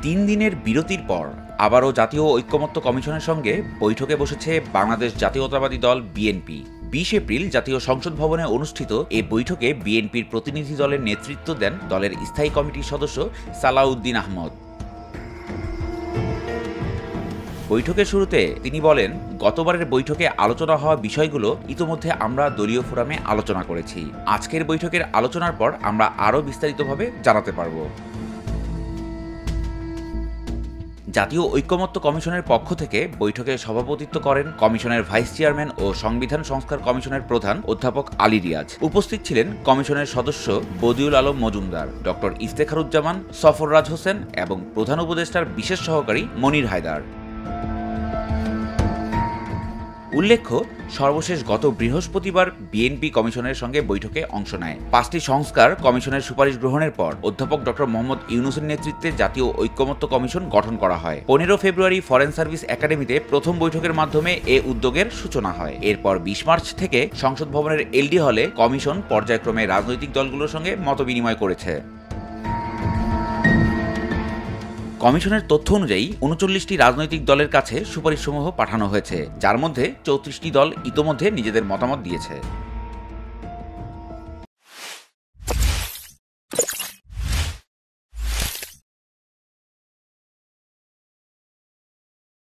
তিন দিনের বিরতির পর আবারও জাতীয় ঐক্যমত্য কমিশনের সঙ্গে বৈঠকে বসেছে বাংলাদেশ জাতীয়তাবাদী দল বিএনপি। 20 এপ্রিল জাতীয় সংসদ ভবনে অনুষ্ঠিত এ বৈঠকে বিএনপির প্রতিনিধি দলের নেতৃত্ব দেন দলের স্থায়ী কমিটির সদস্য সালাউদ্দিন আহমদ। বৈঠকের শুরুতে তিনি বলেন, গতবারের বৈঠকে আলোচনা হওয়া বিষয়গুলো ইতোমধ্যে আমরা দলীয় ফোরামে আলোচনা করেছি। আজকের বৈঠকের আলোচনার পর আমরা আরও বিস্তারিতভাবে জানাতে পারব। জাতীয় ঐক্যমত্য কমিশনের পক্ষ থেকে বৈঠকে সভাপতিত্ব করেন কমিশনের ভাইস চেয়ারম্যান ও সংবিধান সংস্কার কমিশনের প্রধান অধ্যাপক আলী রিয়াজ। উপস্থিত ছিলেন কমিশনের সদস্য বদিউল আলম মজুমদার, ডক্টর ইফতেখারুজ্জামান, সফররাজ হোসেন এবং প্রধান উপদেষ্টার বিশেষ সহকারী মনির হায়দার। উল্লেখ্য, সর্বশেষ গত বৃহস্পতিবার বিএনপি কমিশনের সঙ্গে বৈঠকে অংশ নেয়। 5টি সংস্কার কমিশনের সুপারিশ গ্রহণের পর অধ্যাপক ডক্টর মোহাম্মদ ইউনূসের নেতৃত্বে জাতীয় ঐক্যমত্য কমিশন গঠন করা হয়। 15 ফেব্রুয়ারি ফরেন সার্ভিস একাডেমিতে প্রথম বৈঠকের মাধ্যমে এ উদ্যোগের সূচনা হয়। এরপর 20 মার্চ থেকে সংসদ ভবনের এলডি হলে কমিশন পর্যায়ক্রমে রাজনৈতিক দলগুলোর সঙ্গে মতবিনিময় করেছে। কমিশনের তথ্য অনুযায়ী 39টি রাজনৈতিক দলের কাছে সুপারিশসমূহ পাঠানো হয়েছে, যার মধ্যে 34টি দল ইতোমধ্যে নিজেদের মতামত দিয়েছে।